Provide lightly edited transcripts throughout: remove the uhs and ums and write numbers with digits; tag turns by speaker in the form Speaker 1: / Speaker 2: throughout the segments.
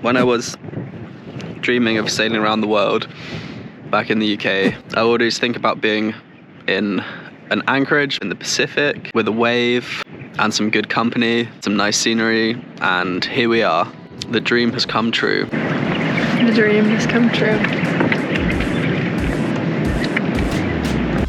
Speaker 1: When I was dreaming of sailing around the world back in the UK, I always think about being in an anchorage in the Pacific with a wave and some good company, some nice scenery, and here we are. The dream has come true.
Speaker 2: The dream has come true.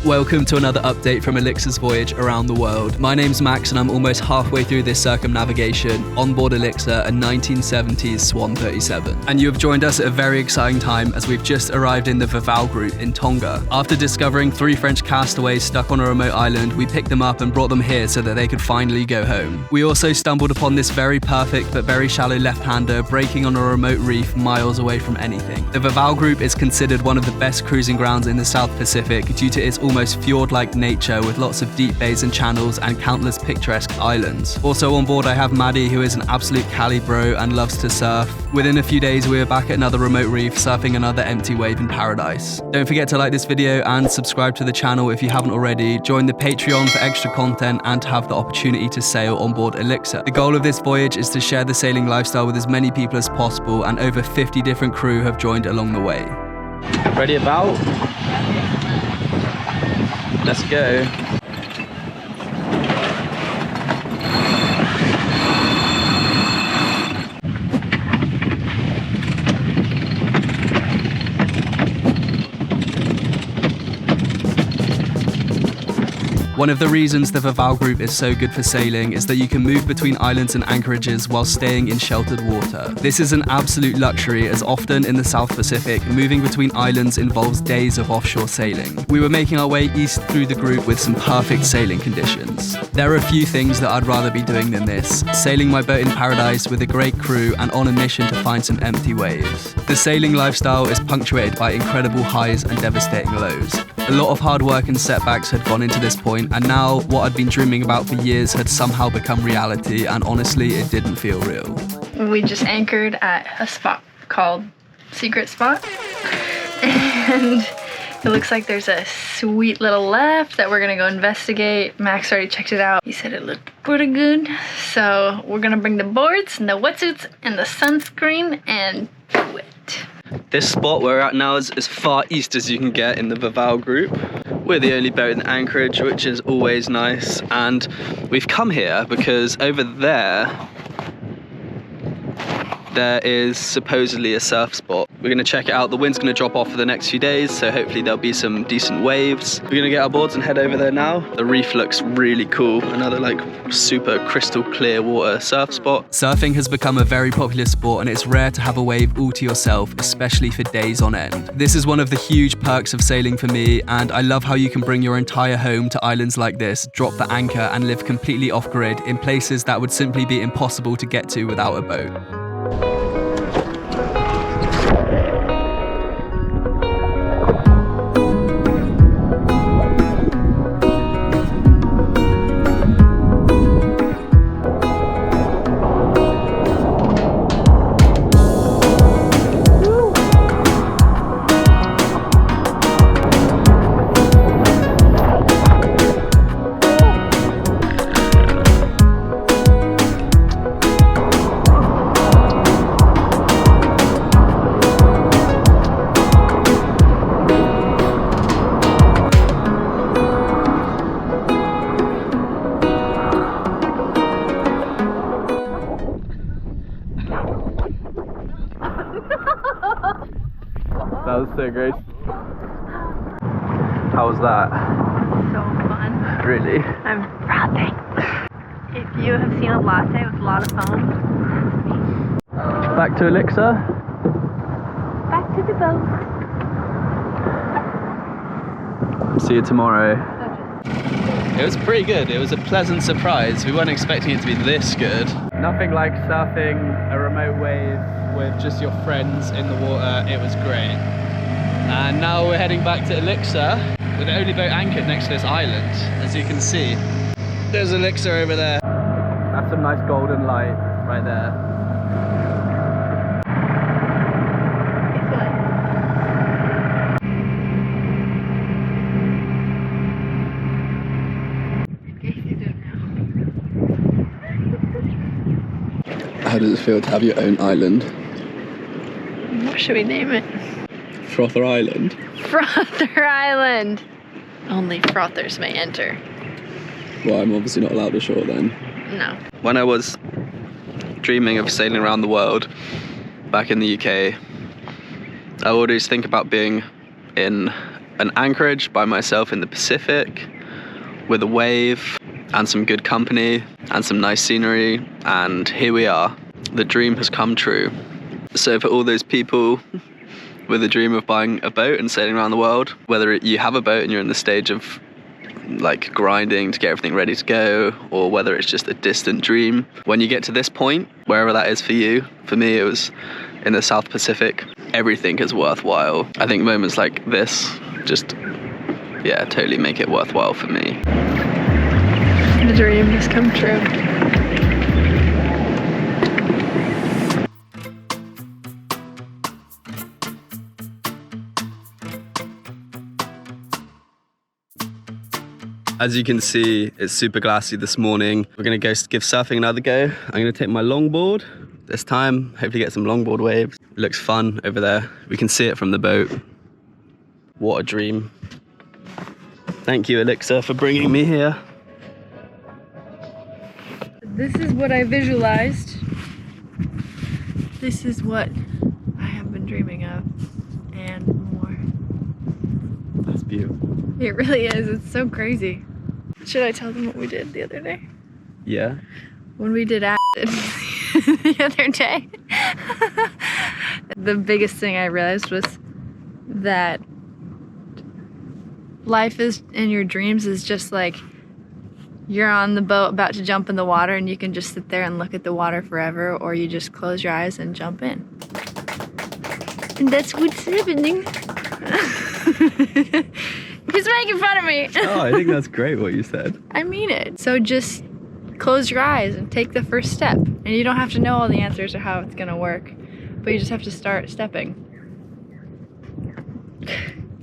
Speaker 3: Welcome to another update from Elixir's voyage around the world. My name's Max and I'm almost halfway through this circumnavigation on board Elixir, a 1970s Swan 37. And you have joined us at a very exciting time as we've just arrived in the Vava'u group in Tonga. After discovering 3 French castaways stuck on a remote island, we picked them up and brought them here so that they could finally go home. We also stumbled upon this very perfect but very shallow left-hander breaking on a remote reef miles away from anything. The Vava'u group is considered one of the best cruising grounds in the South Pacific due to its almost fjord-like nature with lots of deep bays and channels and countless picturesque islands. Also on board I have Maddie, who is an absolute Cali bro and loves to surf. Within a few days we are back at another remote reef surfing another empty wave in paradise. Don't forget to like this video and subscribe to the channel if you haven't already. Join the Patreon for extra content and to have the opportunity to sail on board Elixir. The goal of this voyage is to share the sailing lifestyle with as many people as possible, and over 50 different crew have joined along the way.
Speaker 1: Ready about? Let's go.
Speaker 3: One of the reasons the Vava'u group is so good for sailing is that you can move between islands and anchorages while staying in sheltered water. This is an absolute luxury, as often in the South Pacific, moving between islands involves days of offshore sailing. We were making our way east through the group with some perfect sailing conditions. There are a few things that I'd rather be doing than this: sailing my boat in paradise with a great crew and on a mission to find some empty waves. The sailing lifestyle is punctuated by incredible highs and devastating lows. A lot of hard work and setbacks had gone into this point, and now what I'd been dreaming about for years had somehow become reality, and honestly, it didn't feel real.
Speaker 2: We just anchored at a spot called Secret Spot, and it looks like there's a sweet little left that we're gonna go investigate. Max already checked it out. He said it looked pretty good, so we're gonna bring the boards and the wetsuits and the sunscreen and do it.
Speaker 1: This spot we're at now is as far east as you can get in the Vava'u group. We're the only boat in Anchorage, which is always nice, and we've come here because over there is supposedly a surf spot. We're gonna check it out. The wind's gonna drop off for the next few days, so hopefully there'll be some decent waves. We're gonna get our boards and head over there now. The reef looks really cool. Another like super crystal clear water surf spot.
Speaker 3: Surfing has become a very popular sport, and it's rare to have a wave all to yourself, especially for days on end. This is one of the huge perks of sailing for me, and I love how you can bring your entire home to islands like this, drop the anchor and live completely off-grid in places that would simply be impossible to get to without a boat.
Speaker 1: That was so great. How was that?
Speaker 2: So fun.
Speaker 1: Really?
Speaker 2: I'm frothing. If you have seen a latte with a lot of foam, that's me.
Speaker 1: Back to Elixir.
Speaker 2: Back to the boat.
Speaker 1: See you tomorrow. It was pretty good. It was a pleasant surprise. We weren't expecting it to be this good. Nothing like surfing a remote wave with just your friends in the water. It was great. And now we're heading back to Elixir with the only boat anchored next to this island, as you can see. There's Elixir over there. That's some nice golden light right there. How does it feel to have your own island?
Speaker 2: What should we name it?
Speaker 3: Frother Island.
Speaker 2: Frother Island. Only frothers may enter.
Speaker 3: Well, I'm obviously not allowed ashore then.
Speaker 2: No.
Speaker 1: When I was dreaming of sailing around the world back in the UK, I always think about being in an anchorage by myself in the Pacific with a wave and some good company and some nice scenery, and here we are. The dream has come true. So for all those people with a dream of buying a boat and sailing around the world, whether you have a boat and you're in the stage of like grinding to get everything ready to go, or whether it's just a distant dream, when you get to this point, wherever that is for you, for me it was in the South Pacific, everything is worthwhile. I think moments like this just, yeah, totally make it worthwhile for me.
Speaker 2: The dream has come true.
Speaker 1: As you can see, it's super glassy this morning. We're gonna go give surfing another go. I'm gonna take my longboard this time, hopefully get some longboard waves. It looks fun over there. We can see it from the boat. What a dream. Thank you, Elixir, for bringing me here.
Speaker 2: This is what I visualized. This is what I have been dreaming of, and more.
Speaker 1: That's beautiful.
Speaker 2: It really is. It's so crazy. Should I tell them what we did the other day?
Speaker 1: Yeah.
Speaker 2: When we did acid the other day, the biggest thing I realized was that life is in your dreams is just like you're on the boat about to jump in the water and you can just sit there and look at the water forever, or you just close your eyes and jump in. And that's what's happening. He's making fun of me.
Speaker 1: Oh, I think that's great what you said.
Speaker 2: I mean it. So just close your eyes and take the first step. And you don't have to know all the answers or how it's gonna work, but you just have to start stepping.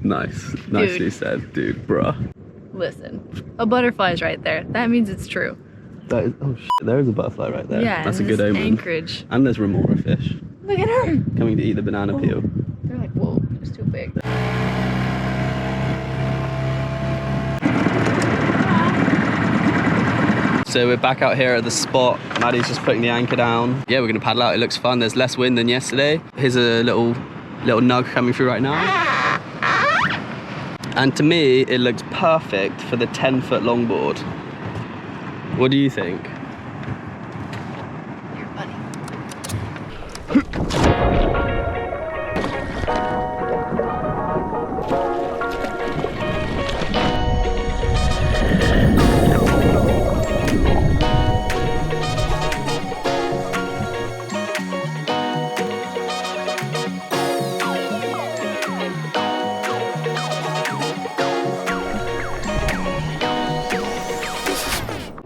Speaker 1: Nice. Nicely said, dude, bruh.
Speaker 2: Listen, a butterfly's right there. That means it's true.
Speaker 1: That is, oh shit, there is a butterfly right there.
Speaker 2: Yeah,
Speaker 1: that's a
Speaker 2: and
Speaker 1: good
Speaker 2: this
Speaker 1: omen.
Speaker 2: anchorage.
Speaker 1: And there's remora fish
Speaker 2: Look at her.
Speaker 1: coming to eat the banana peel.
Speaker 2: They're like, whoa, it's too big.
Speaker 1: So we're back out here at the spot. Maddie's just putting the anchor down. Yeah, we're gonna paddle out. It looks fun. There's less wind than yesterday. Here's a little nug coming through right now. And to me, it looks perfect for the 10-foot longboard. What do you think?
Speaker 2: Here, buddy.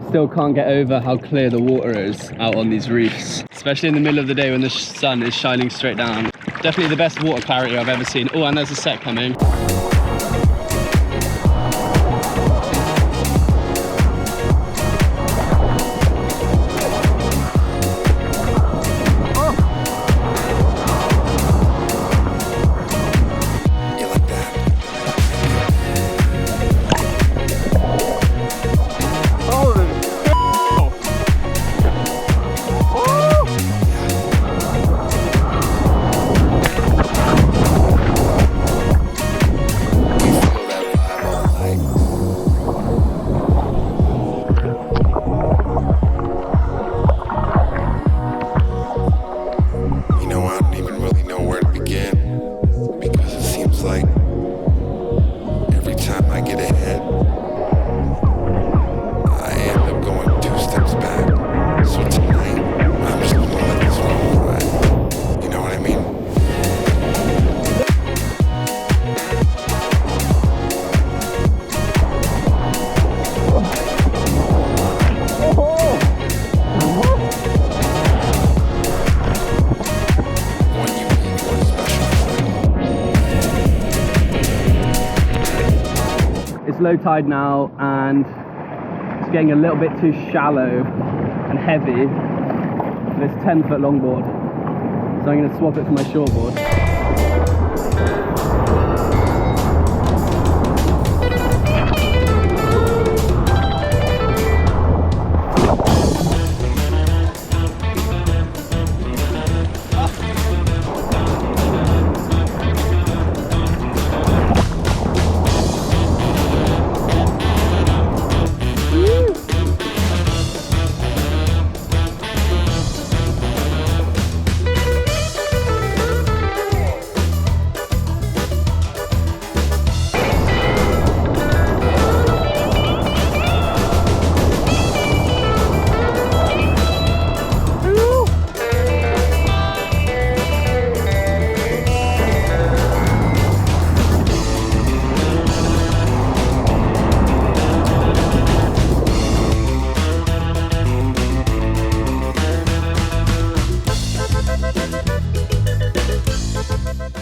Speaker 1: Still can't get over how clear the water is out on these reefs, especially in the middle of the day when the sun is shining straight down. Definitely the best water clarity I've ever seen. Oh, and there's a set coming. Low tide now, and it's getting a little bit too shallow and heavy for this 10-foot longboard. So I'm going to swap it for my shortboard.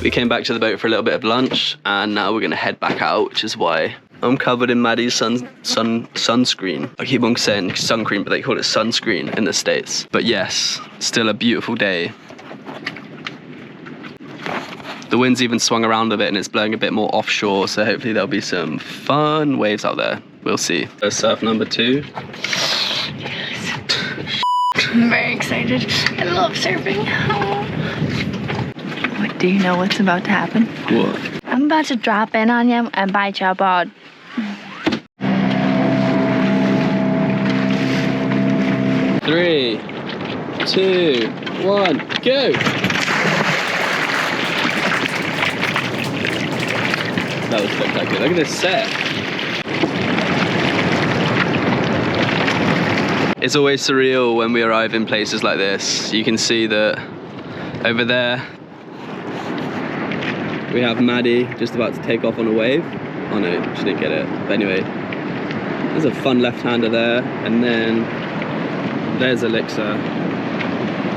Speaker 1: We came back to the boat for a little bit of lunch, and now we're gonna head back out, which is why I'm covered in Maddie's sunscreen. I keep on saying sun cream, but they call it sunscreen in the States. But yes, still a beautiful day. The wind's even swung around a bit and it's blowing a bit more offshore, so hopefully there'll be some fun waves out there. We'll see. Surf number 2.
Speaker 2: I'm very excited. I love surfing. What, do you know what's about to happen?
Speaker 1: What?
Speaker 2: I'm about to drop in on you and bite your board.
Speaker 1: Three, 2, 1, go! That was spectacular. Look at this set. It's always surreal when we arrive in places like this. You can see that over there we have Maddie just about to take off on a wave. Oh no, she didn't get it. But anyway, there's a fun left-hander there, and then there's Elixir.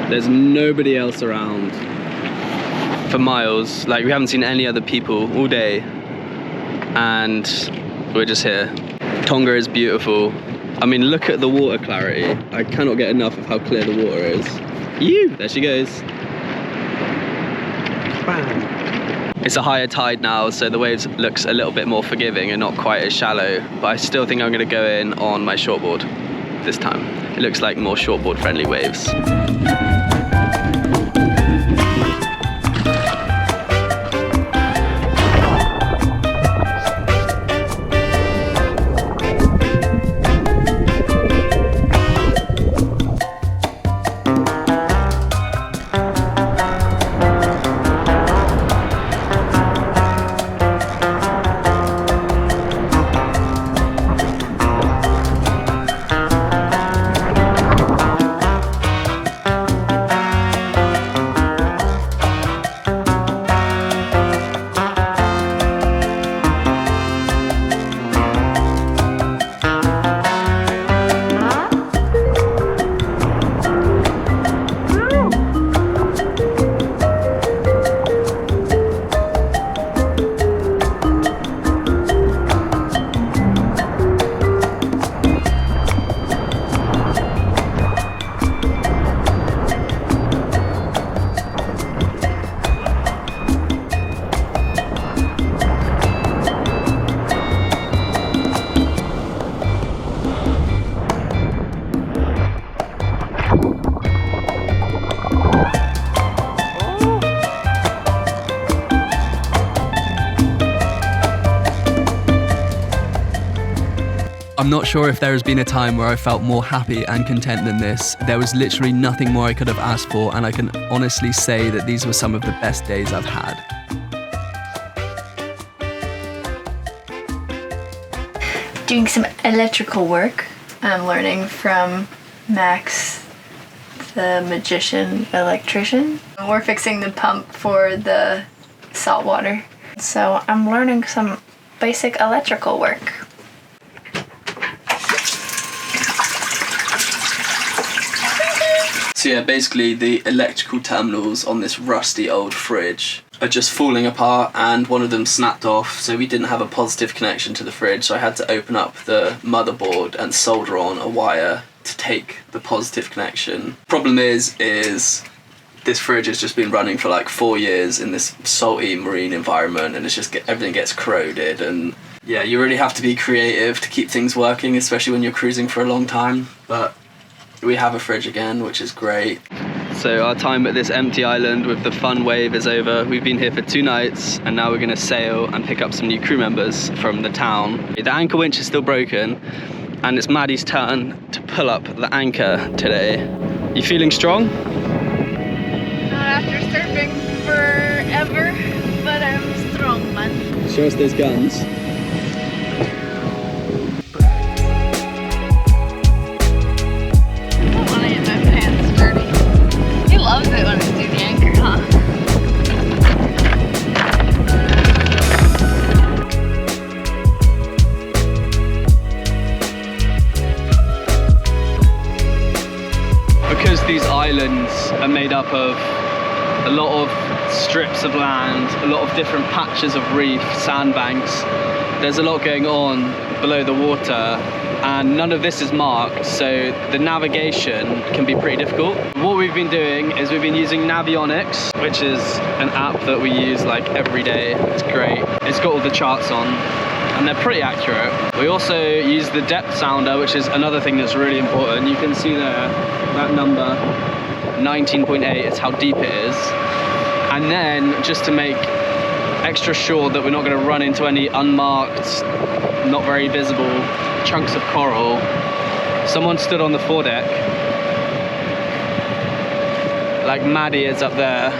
Speaker 1: There's nobody else around for miles. Like, we haven't seen any other people all day, and we're just here. Tonga is beautiful. I mean, look at the water clarity. I cannot get enough of how clear the water is. There she goes. Bam. It's a higher tide now, so the waves looks a little bit more forgiving and not quite as shallow, but I still think I'm gonna go in on my shortboard this time. It looks like more shortboard friendly waves.
Speaker 3: I'm not sure if there has been a time where I felt more happy and content than this. There was literally nothing more I could have asked for, and I can honestly say that these were some of the best days I've had.
Speaker 2: Doing some electrical work. I'm learning from Max, the magician electrician. We're fixing the pump for the salt water. So I'm learning some basic electrical work.
Speaker 3: So yeah, basically the electrical terminals on this rusty old fridge are just falling apart, and one of them snapped off, so we didn't have a positive connection to the fridge, so I had to open up the motherboard and solder on a wire to take the positive connection. Problem is this fridge has just been running for like 4 years in this salty marine environment, and it's just everything gets corroded. And yeah, you really have to be creative to keep things working, especially when you're cruising for a long time. But we have a fridge again, which is great. So our time at this empty island with the fun wave is over. We've been here for 2 nights, and now we're going to sail and pick up some new crew members from the town. The anchor winch is still broken, and it's Maddie's turn to pull up the anchor today. You feeling strong?
Speaker 2: Not after surfing forever, but I'm strong, man.
Speaker 3: Show us those guns.
Speaker 2: I don't want to get my pants dirty. He loves it when I do the anchor, huh?
Speaker 3: Because these islands are made up of a lot of strips of land, a lot of different patches of reef, sandbanks. There's a lot going on below the water, and none of this is marked, so the navigation can be pretty difficult. What we've been doing is we've been using Navionics, which is an app that we use like every day. It's great. It's got all the charts on, and they're pretty accurate. We also use the depth sounder, which is another thing that's really important. You can see there, that number, 19.8 is how deep it is. And then, just to make extra sure that we're not going to run into any unmarked, not very visible chunks of coral, someone stood on the foredeck, like Maddie is up there.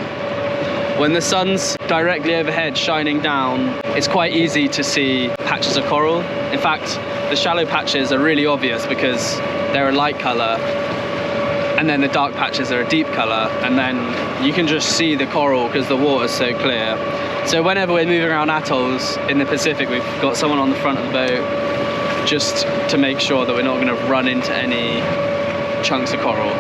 Speaker 3: When the sun's directly overhead shining down, it's quite easy to see patches of coral. In fact, the shallow patches are really obvious because they're a light colour, and then the dark patches are a deep colour, and then you can just see the coral because the water's so clear. So whenever we're moving around atolls in the Pacific, we've got someone on the front of the boat just to make sure that we're not going to run into any chunks of coral,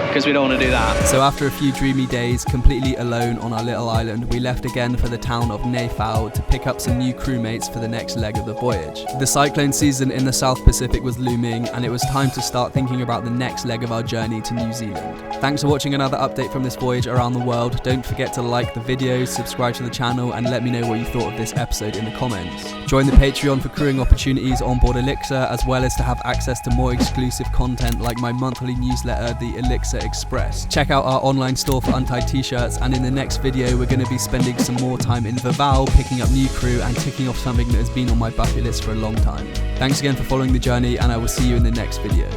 Speaker 3: because we don't want to do that.
Speaker 4: So after a few dreamy days completely alone on our little island, we left again for the town of Vava'u to pick up some new crewmates for the next leg of the voyage. The cyclone season in the South Pacific was looming, and it was time to start thinking about the next leg of our journey to New Zealand. Thanks for watching another update from this voyage around the world. Don't forget to like the video, subscribe to the channel, and let me know what you thought of this episode in the comments. Join the Patreon for crewing opportunities on board Elixir, as well as to have access to more exclusive content like my monthly newsletter, the Elixir Express. Check out our online store for untied t-shirts, and in the next video we're going to be spending some more time in Vava'u, picking up new crew and ticking off something that has been on my bucket list for a long time. Thanks again for following the journey, and I will see you in the next video.